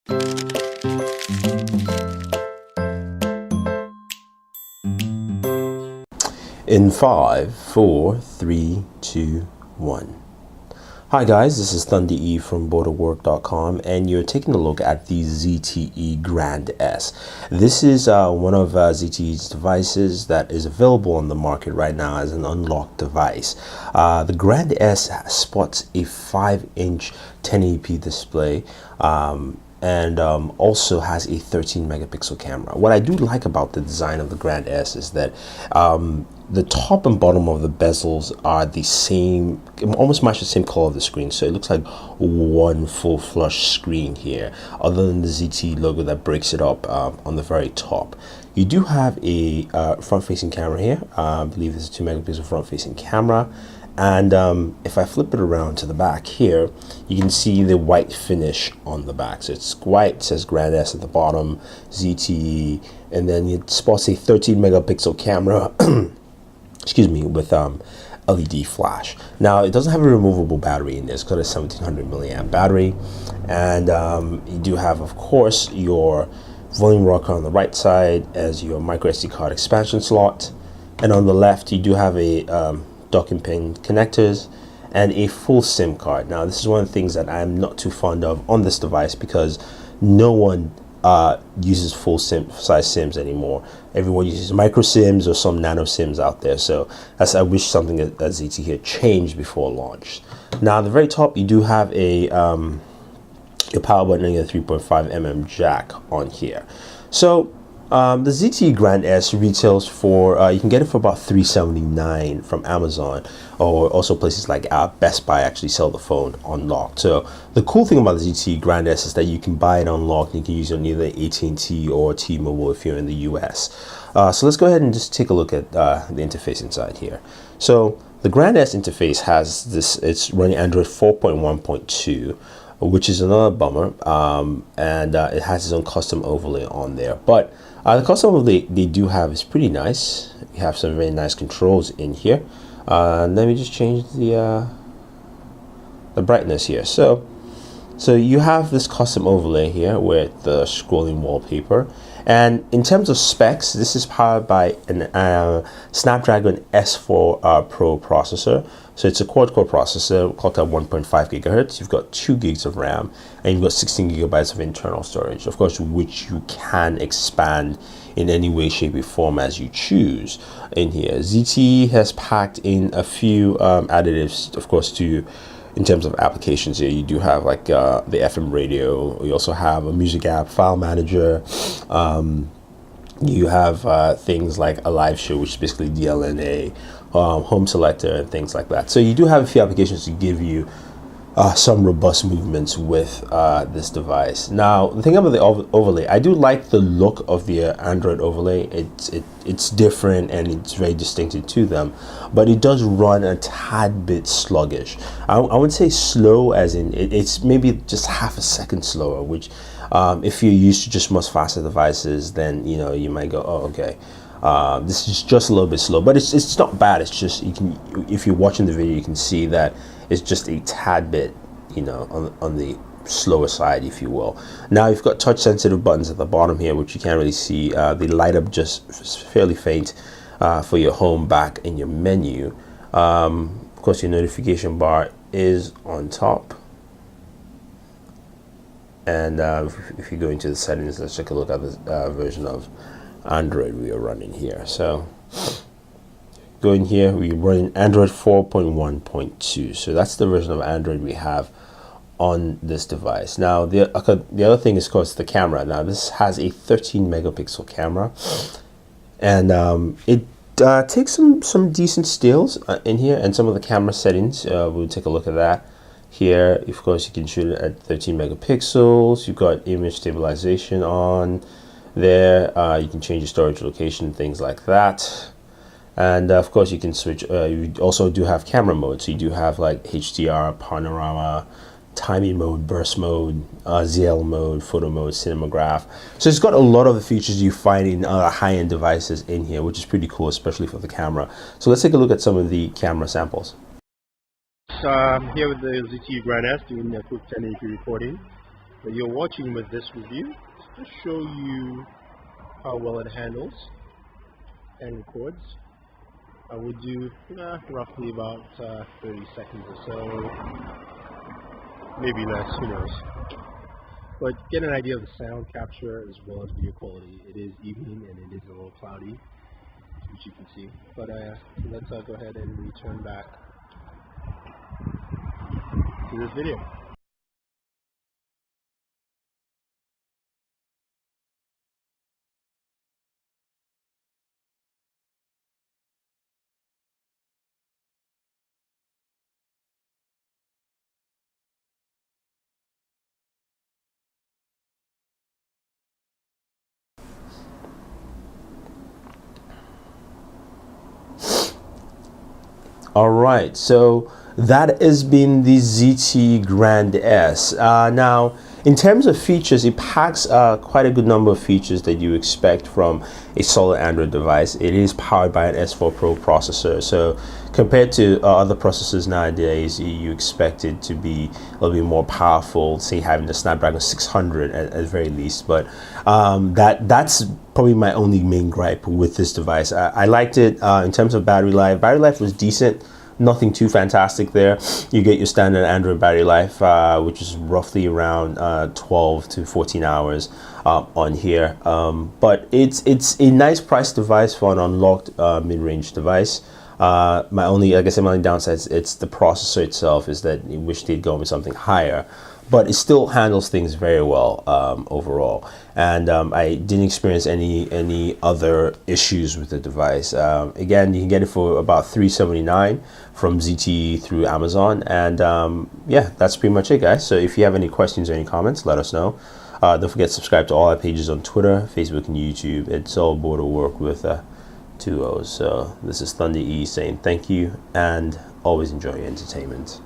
In 5, 4, 3, 2, 1. Hi guys, this is Thunder E from borderwork.com, and you're taking a look at the ZTE Grand S. This is one of ZTE's devices that is available on the market right now as an unlocked device. The Grand S sports a 5-inch 1080p display and also has a 13 megapixel camera. What I do like about the design of the Grand S is that the top and bottom of the bezels are the same, almost match the same color of the screen, so it looks like one full flush screen here, other than the ZTE logo that breaks it up on the very top. You do have a front-facing camera here. I believe it's a 2 megapixel front-facing camera. And if I flip it around to the back here, you can see the white finish on the back. So it's white, it says Grand S at the bottom, ZTE, and then it spots a 13 megapixel camera, excuse me, with LED flash. Now, it doesn't have a removable battery in this. It's got a 1700 milliamp battery. And you do have, of course, your volume rocker on the right side as your micro SD card expansion slot. And on the left, you do have a docking pin connectors and a full SIM card. Now, this is one of the things that I'm not too fond of on this device because no one uses full size SIMs anymore. Everyone uses micro SIMs or some nano SIMs out there. So I wish something that ZTE had changed before launch. Now, at the very top, you do have a your power button and your 3.5mm jack on here. So the ZTE Grand S retails for, you can get it for about $379 from Amazon, or also places like Best Buy actually sell the phone unlocked. So the cool thing about the ZTE Grand S is that you can buy it unlocked and you can use it on either AT&T or T-Mobile if you're in the US. So let's go ahead and just take a look at the interface inside here. So the Grand S interface has this, it's running Android 4.1.2. which is another bummer, and it has its own custom overlay on there. But the custom overlay they do have is pretty nice. You have some very nice controls in here. Let me just change the brightness here. So you have this custom overlay here with the scrolling wallpaper. And in terms of specs, this is powered by an Snapdragon S4 Pro processor. So it's a quad-core processor clocked at 1.5 gigahertz. You've got 2 gigs of RAM, and you've got 16 gigabytes of internal storage, of course, which you can expand in any way, shape, or form as you choose in here. ZTE has packed in a few additives, of course, in terms of applications here. You do have like the FM radio. You also have a music app, file manager. You have things like a live show, which is basically DLNA, home selector, and things like that. So you do have a few applications to give you some robust movements with this device. Now, the thing about the overlay, I do like the look of the Android overlay. It's different and it's very distinctive to them, but it does run a tad bit sluggish. I would say slow as in it's maybe just half a second slower, which if you're used to just much faster devices, then you might go, oh, okay. This is just a little bit slow, but it's not bad. It's just, if you're watching the video, you can see that it's just a tad bit, on the slower side, if you will. Now you've got touch sensitive buttons at the bottom here, which you can't really see. They light up just fairly faint for your home, back, and your menu. Of course, your notification bar is on top. And if you go into the settings, let's take a look at the version of Android we are running here. So go in here, we're running Android 4.1.2. So that's the version of Android we have on this device. Now the other thing is, of course, the camera. Now this has a 13 megapixel camera, and it takes some decent stills in here, and some of the camera settings, we'll take a look at that. Here, of course, you can shoot it at 13 megapixels. You've got image stabilization on there. You can change your storage location, things like that. And of course, you can switch. You also do have camera mode. So you do have like HDR, panorama, timing mode, burst mode, ZL mode, photo mode, cinematograph. So it's got a lot of the features you find in high-end devices in here, which is pretty cool, especially for the camera. So let's take a look at some of the camera samples. So I'm here with the ZTE Grand S doing a quick 1080p recording. that you're watching with this review to show you how well it handles and records. I would do roughly about 30 seconds or so, maybe less, who knows. But get an idea of the sound capture as well as video quality. It is evening and it is a little cloudy, which you can see. But let's go ahead and return back to this video. Alright, so that has been the ZTE Grand S. Now, in terms of features, it packs quite a good number of features that you expect from a solid Android device. It is powered by an S4 Pro processor, so compared to other processors nowadays, you expect it to be a little bit more powerful, say having the Snapdragon 600 at the very least. But that's probably my only main gripe with this device. I liked it in terms of battery life. Battery life was decent. Nothing too fantastic there. You get your standard Android battery life, which is roughly around 12 to 14 hours on here. But it's a nice price device for an unlocked mid-range device. My only downside is it's the processor itself, is that I wish they'd go with something higher. But it still handles things very well overall, and I didn't experience any other issues with the device. Again, you can get it for about $379 from ZTE through Amazon, and yeah, that's pretty much it, guys. So if you have any questions or any comments, let us know. Don't forget to subscribe to all our pages on Twitter, Facebook, and YouTube. It's all Border Work with 2 O's. So this is Thunder E saying thank you, and always enjoy your entertainment.